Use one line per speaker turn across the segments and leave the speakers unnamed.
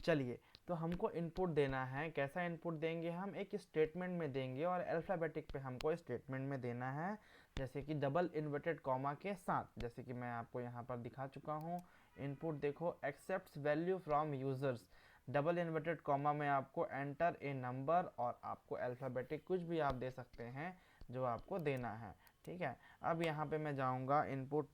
चलिए, तो हमको इनपुट देना है। कैसा इनपुट देंगे हम? एक स्टेटमेंट में देंगे और अल्फ़ाबेटिक पे हमको स्टेटमेंट में देना है, जैसे कि डबल इन्वर्टेड कॉमा के साथ, जैसे कि मैं आपको यहाँ पर दिखा चुका हूँ। इनपुट देखो, accepts value from users, double inverted comma में आपको एंटर ए नंबर, और आपको अल्फ़ाबेटिक कुछ भी आप दे सकते हैं जो आपको देना है। ठीक है, अब यहाँ पे मैं जाऊँगा इनपुट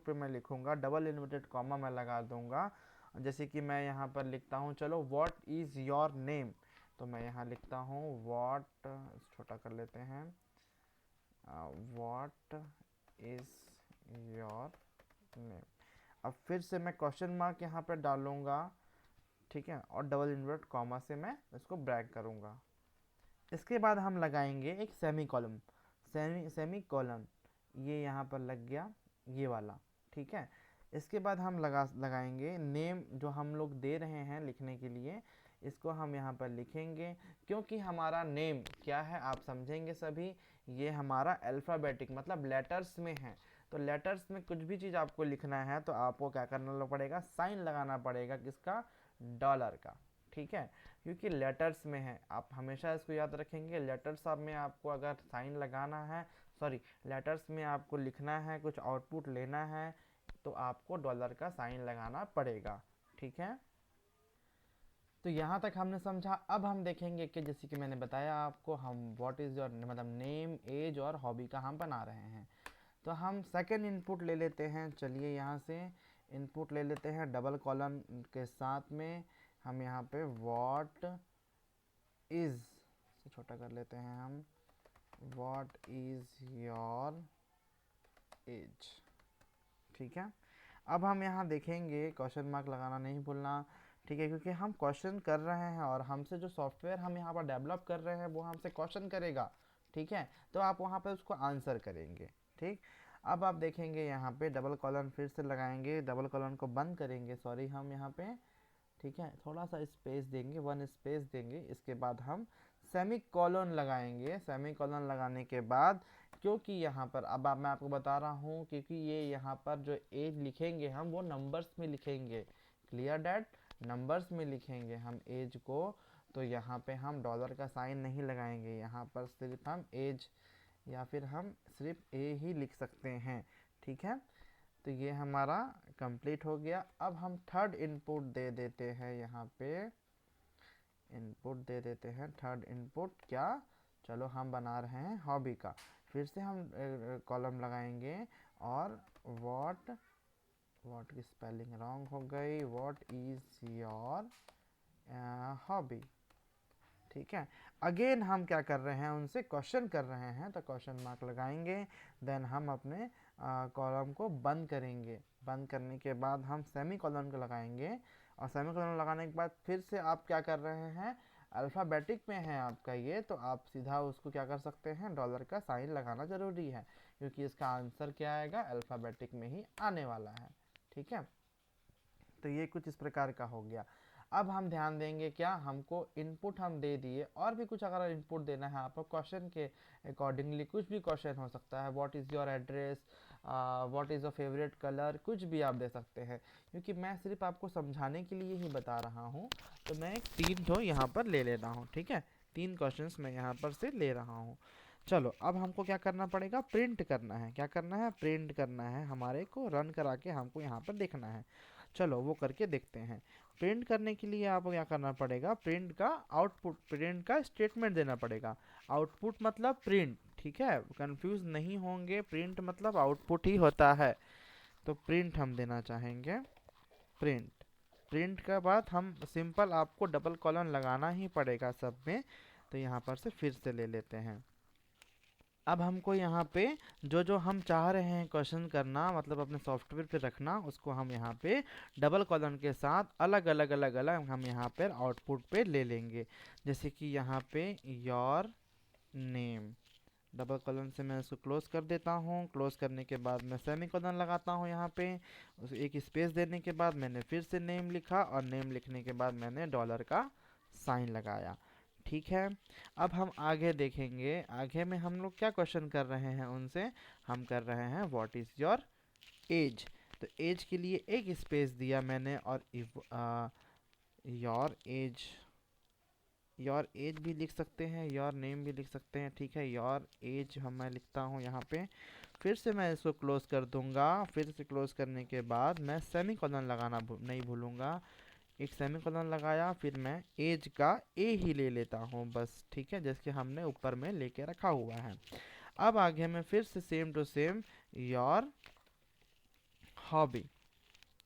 पे मैं लिखूँगा डबल इन्वर्टेड कॉमा मैं लगा दूँगा, जैसे कि मैं यहाँ पर लिखता हूँ, चलो व्हाट इज़ योर नेम, तो मैं यहाँ लिखता हूँ व्हाट, छोटा कर लेते हैं, व्हाट इज़ योर नेम। अब फिर से मैं क्वेश्चन मार्क यहाँ पर डालूँगा, ठीक है, और डबल इन्वर्ट कॉमा से मैं इसको ब्रैक करूँगा। इसके बाद हम लगाएंगे एक सेमी कॉलम, सेमी कॉलन, ये यहाँ पर लग गया, ये वाला। ठीक है, इसके बाद हम लगाएंगे नेम, जो हम लोग दे रहे हैं लिखने के लिए, इसको हम यहाँ पर लिखेंगे, क्योंकि हमारा नेम क्या है आप समझेंगे सभी, ये हमारा अल्फ़ाबेटिक मतलब लेटर्स में है। तो लेटर्स में कुछ भी चीज़ आपको लिखना है तो आपको क्या करना पड़ेगा, साइन लगाना पड़ेगा, किसका? डॉलर का। ठीक है, क्योंकि लेटर्स में है, आप हमेशा इसको याद रखेंगे। लेटर्स में आपको अगर साइन लगाना है, सॉरी, लेटर्स में आपको लिखना है, कुछ आउटपुट लेना है, तो आपको डॉलर का साइन लगाना पड़ेगा। ठीक है, तो यहाँ तक हमने समझा। अब हम देखेंगे कि जैसे कि मैंने बताया आपको, हम व्हाट इज़ योर मतलब नेम, एज और हॉबी का हम बना रहे हैं। तो हम सेकंड इनपुट ले लेते हैं। चलिए, यहाँ से इनपुट ले लेते हैं डबल कॉलन के साथ में, हम यहाँ पे व्हाट इज़ से छोटा कर लेते हैं हम, व्हाट इज़ योर एज। ठीक है, अब हम यहाँ देखेंगे, क्वेश्चन मार्क लगाना नहीं भूलना। ठीक है, क्योंकि हम क्वेश्चन कर रहे हैं और हमसे जो सॉफ्टवेयर हम यहाँ पर डेवलप कर रहे हैं वो हमसे क्वेश्चन करेगा। ठीक है, तो आप वहाँ पे उसको आंसर करेंगे। ठीक, अब आप देखेंगे यहाँ पे डबल कॉलन फिर से लगाएंगे, डबल कॉलन को बंद करेंगे, सॉरी, हम यहाँ पे, ठीक है, थोड़ा सा स्पेस देंगे, 1 स्पेस देंगे। इसके बाद हम सेमी कॉलन लगाएंगे। सेमी कॉलन लगाने के बाद, क्योंकि यहाँ पर अब मैं आपको बता रहा हूँ, क्योंकि ये यहाँ पर जो एज लिखेंगे हम वो नंबर्स में लिखेंगे, क्लियर डैट, नंबर्स में लिखेंगे हम एज को। तो यहाँ पे हम डॉलर का साइन नहीं लगाएंगे, यहाँ पर सिर्फ हम एज या फिर हम सिर्फ ए ही लिख सकते हैं। ठीक है, तो ये हमारा कंप्लीट हो गया। अब हम थर्ड इनपुट दे देते हैं, यहाँ पे इनपुट दे देते हैं थर्ड इनपुट, क्या? चलो, हम बना रहे हैं हॉबी का। फिर से हम कॉलम लगाएंगे और व्हाट की स्पेलिंग रॉन्ग हो गई, व्हाट इज़ योर हॉबी। ठीक है, अगेन हम क्या कर रहे हैं, उनसे क्वेश्चन कर रहे हैं, तो क्वेश्चन मार्क लगाएंगे। देन हम अपने कॉलम को बंद करेंगे। बंद करने के बाद हम सेमी कॉलन को लगाएंगे, और सेमी कॉलन लगाने के बाद फिर से आप क्या कर रहे हैं, अल्फ़ाबेटिक में है आपका ये, तो आप सीधा उसको क्या कर सकते हैं, डॉलर का साइन लगाना ज़रूरी है, क्योंकि इसका आंसर क्या आएगा, अल्फ़ाबेटिक में ही आने वाला है। ठीक है, तो ये कुछ इस प्रकार का हो गया। अब हम ध्यान देंगे, क्या हमको इनपुट हम दे दिए, और भी कुछ अगर इनपुट देना है आपको क्वेश्चन के अकॉर्डिंगली, कुछ भी क्वेश्चन हो सकता है, what is your address, what is your favourite colour, कुछ भी आप दे सकते हैं, क्योंकि मैं सिर्फ आपको समझाने के लिए ही बता रहा हूँ। तो मैं एक 3 तो यहाँ पर ले लेता हूँ। ठीक है, 3 क्वेश्चंस मैं यहाँ पर से ले रहा हूँ। चलो, अब हमको क्या करना पड़ेगा, प्रिंट करना है। क्या करना है, प्रिंट करना है, हमारे को रन करा के हमको यहाँ पर देखना है। चलो, वो करके देखते हैं। प्रिंट करने के लिए आपको क्या करना पड़ेगा, प्रिंट का आउटपुट, प्रिंट का स्टेटमेंट देना पड़ेगा। आउटपुट मतलब प्रिंट, ठीक है, कंफ्यूज नहीं होंगे, प्रिंट मतलब आउटपुट ही होता है। तो प्रिंट हम देना चाहेंगे, प्रिंट। प्रिंट के बाद हम सिंपल, आपको डबल कॉलन लगाना ही पड़ेगा सब में। तो यहाँ पर से फिर से ले लेते हैं। अब हमको यहाँ पे जो जो हम चाह रहे हैं क्वेश्चन करना, मतलब अपने सॉफ्टवेयर पे रखना, उसको हम यहाँ पे डबल कॉलन के साथ अलग अलग अलग अलग हम यहाँ पर आउटपुट पे ले लेंगे। जैसे कि यहाँ पे योर नेम, डबल कॉलन से मैं इसको क्लोज कर देता हूँ। क्लोज करने के बाद मैं सेमी कॉलन लगाता हूँ यहाँ पे, उस एक स्पेस देने के बाद मैंने फिर से नेम लिखा, और नेम लिखने के बाद मैंने डॉलर का साइन लगाया। ठीक है, अब हम आगे देखेंगे, आगे में हम लोग क्या क्वेश्चन कर रहे हैं उनसे, हम कर रहे हैं व्हाट इज़ योर एज। तो एज के लिए एक स्पेस दिया मैंने, और योर एज, योर एज भी लिख सकते हैं, योर नेम भी लिख सकते हैं, ठीक है। योर एज हम मैं लिखता हूँ यहाँ पे, फिर से मैं इसको क्लोज कर दूंगा। फिर से क्लोज करने के बाद मैं सेमी कॉलन लगाना नहीं भूलूंगा। एक सेमी कॉलन लगाया, फिर मैं एज का ए ही ले लेता हूँ बस, ठीक है, जैसे हमने ऊपर में लेके रखा हुआ है। अब आगे मैं फिर से same to same your hobby,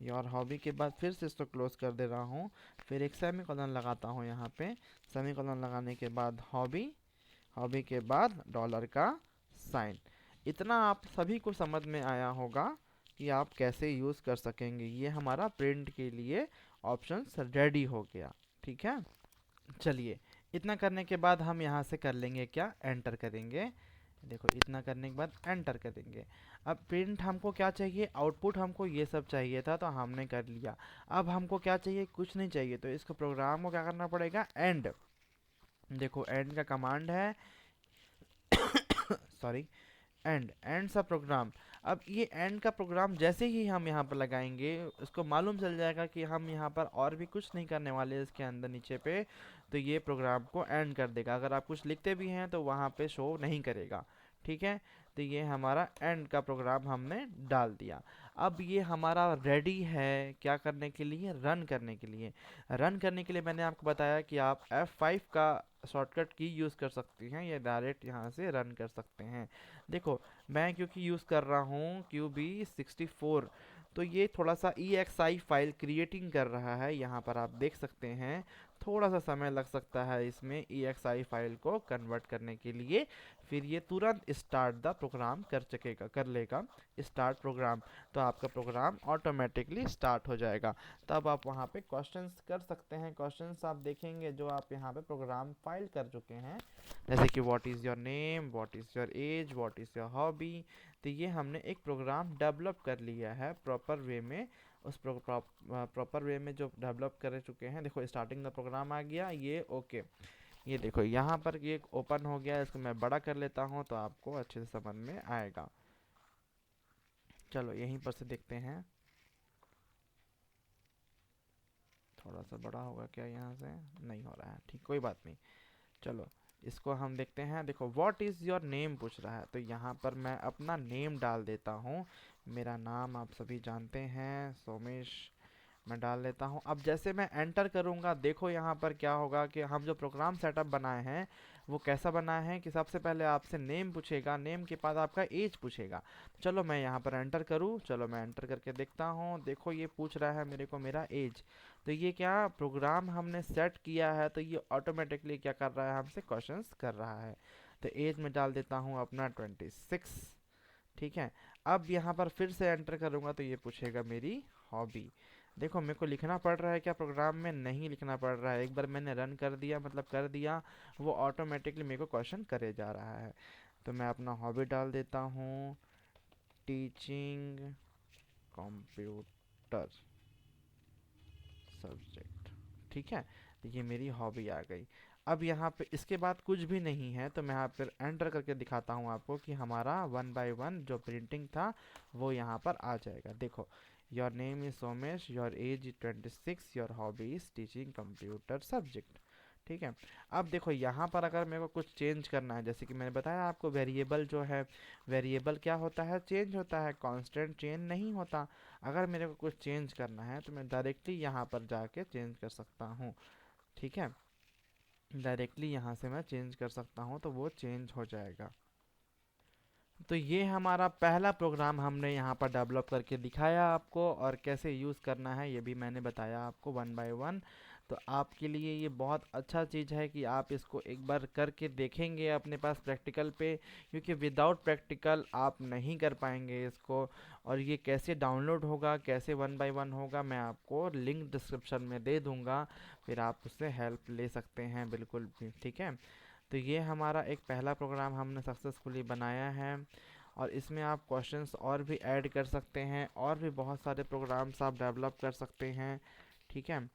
your hobby के बाद फिर से इसको क्लोज कर दे रहा हूँ। फिर एक सेमी कॉलन लगाता हूँ यहाँ पे, सेमी कॉलन लगाने के बाद हॉबी, हॉबी के बाद डॉलर का साइन। इतना आप सभी को समझ में आया होगा कि आप कैसे यूज़ कर सकेंगे। ये हमारा प्रिंट के लिए ऑप्शंस रेडी हो गया, ठीक है। चलिए, इतना करने के बाद हम यहाँ से कर लेंगे क्या, एंटर करेंगे। देखो, इतना करने के बाद एंटर करेंगे। अब प्रिंट हमको क्या चाहिए, आउटपुट हमको ये सब चाहिए था तो हमने कर लिया। अब हमको क्या चाहिए, कुछ नहीं चाहिए, तो इसको प्रोग्राम को क्या करना पड़ेगा, एंड। देखो, एंड का कमांड है सॉरी, एंड सा प्रोग्राम। अब ये एंड का प्रोग्राम जैसे ही हम यहाँ पर लगाएंगे, उसको मालूम चल जाएगा कि हम यहाँ पर और भी कुछ नहीं करने वाले इसके अंदर नीचे पे, तो ये प्रोग्राम को एंड कर देगा। अगर आप कुछ लिखते भी हैं तो वहाँ पे शो नहीं करेगा, ठीक है। तो ये हमारा एंड का प्रोग्राम हमने डाल दिया। अब ये हमारा रेडी है क्या करने के लिए, रन करने के लिए। रन करने के लिए मैंने आपको बताया कि आप F5 का शॉर्टकट की यूज़ कर सकती हैं, या डायरेक्ट यहाँ से रन कर सकते हैं। देखो, मैं क्योंकि यूज़ कर रहा हूँ QB64, तो ये थोड़ा सा EXI फाइल क्रिएटिंग कर रहा है, यहाँ पर आप देख सकते हैं। थोड़ा सा समय लग सकता है इसमें EXI फाइल को कन्वर्ट करने के लिए। फिर ये तुरंत स्टार्ट द प्रोग्राम कर लेगा स्टार्ट प्रोग्राम, तो आपका प्रोग्राम ऑटोमेटिकली स्टार्ट हो जाएगा। तब आप वहाँ पे क्वेश्चंस कर सकते हैं। क्वेश्चंस आप देखेंगे जो आप यहाँ पे प्रोग्राम फाइल कर चुके हैं, जैसे कि what is your name, what is your age, what is your hobby. तो ये हमने एक प्रोग्राम डेवलप कर लिया है प्रॉपर वे में। उस प्रॉपर वे में जो डेवलप कर चुके हैं। देखो, स्टार्टिंग द प्रोग्राम आ गया ये, ओके। ये देखो यहाँ पर ये ओपन हो गया, इसको मैं बड़ा कर लेता हूँ तो आपको अच्छे से समझ में आएगा। चलो, यहीं पर से देखते हैं, थोड़ा सा बड़ा होगा क्या, यहाँ से नहीं हो रहा है, ठीक, कोई बात नहीं। चलो, इसको हम देखते हैं। देखो, व्हाट इज़ योर नेम पूछ रहा है, तो यहाँ पर मैं अपना नेम डाल देता हूँ। मेरा नाम आप सभी जानते हैं, सोमेश, मैं डाल लेता हूँ। अब जैसे मैं एंटर करूँगा, देखो यहाँ पर क्या होगा कि हम जो प्रोग्राम सेटअप बनाए हैं वो कैसा बना है कि सबसे पहले आपसे नेम पूछेगा, नेम के बाद आपका एज पूछेगा। चलो, मैं यहाँ पर एंटर करूँ, चलो मैं एंटर करके देखता हूँ। देखो, ये पूछ रहा है मेरे को मेरा एज, तो ये क्या प्रोग्राम हमने सेट किया है, तो ये ऑटोमेटिकली क्या कर रहा है, हमसे क्वेश्चंस कर रहा है। तो एज में डाल देता हूँ अपना 26, ठीक है। अब यहाँ पर फिर से एंटर करूँगा तो ये पूछेगा मेरी हॉबी। देखो, मेरे को लिखना पड़ रहा है क्या प्रोग्राम में, नहीं लिखना पड़ रहा है। एक बार मैंने रन कर दिया, मतलब कर दिया, वो ऑटोमेटिकली मेरे को क्वेश्चन करे जा रहा है। तो मैं अपना हॉबी डाल देता हूँ, टीचिंग कंप्यूटर सब्जेक्ट, ठीक है। तो ये मेरी हॉबी आ गई। अब यहाँ पे इसके बाद कुछ भी नहीं है, तो मैं यहाँ पर एंटर करके दिखाता हूँ आपको कि हमारा 1 बाय 1 जो प्रिंटिंग था वो यहाँ पर आ जाएगा। देखो, your name is Somesh, your age is 26, your hobby is teaching computer subject, ठीक है। अब देखो, यहाँ पर अगर मेरे को कुछ चेंज करना है, जैसे कि मैंने बताया आपको, वेरिएबल जो है, वेरिएबल क्या होता है, चेंज होता है, कांस्टेंट चेंज नहीं होता। अगर मेरे को कुछ चेंज करना है तो मैं डायरेक्टली यहाँ पर जाके चेंज कर सकता हूँ, ठीक है। डायरेक्टली यहाँ से मैं चेंज कर सकता हूँ, तो वो चेंज हो जाएगा। तो ये हमारा पहला प्रोग्राम हमने यहाँ पर डेवलप करके दिखाया आपको, और कैसे यूज़ करना है ये भी मैंने बताया आपको 1 बाय 1। तो आपके लिए ये बहुत अच्छा चीज़ है कि आप इसको एक बार करके देखेंगे अपने पास प्रैक्टिकल पे, क्योंकि विदाउट प्रैक्टिकल आप नहीं कर पाएंगे इसको। और ये कैसे डाउनलोड होगा, कैसे 1 बाय 1 होगा, मैं आपको लिंक डिस्क्रिप्शन में दे दूँगा, फिर आप उससे हेल्प ले सकते हैं बिल्कुल भी, ठीक है। तो ये हमारा एक पहला प्रोग्राम हमने सक्सेसफुली बनाया है, और इसमें आप क्वेश्चंस और भी ऐड कर सकते हैं, और भी बहुत सारे प्रोग्राम्स आप डेवलप कर सकते हैं, ठीक है।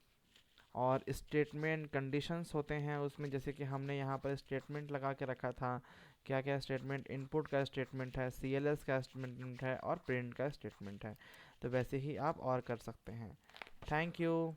और स्टेटमेंट कंडीशंस होते हैं उसमें, जैसे कि हमने यहाँ पर स्टेटमेंट लगा के रखा था। क्या क्या स्टेटमेंट, इनपुट का स्टेटमेंट है, CLS का स्टेटमेंट है, और प्रिंट का स्टेटमेंट है। तो वैसे ही आप और कर सकते हैं। Thank you.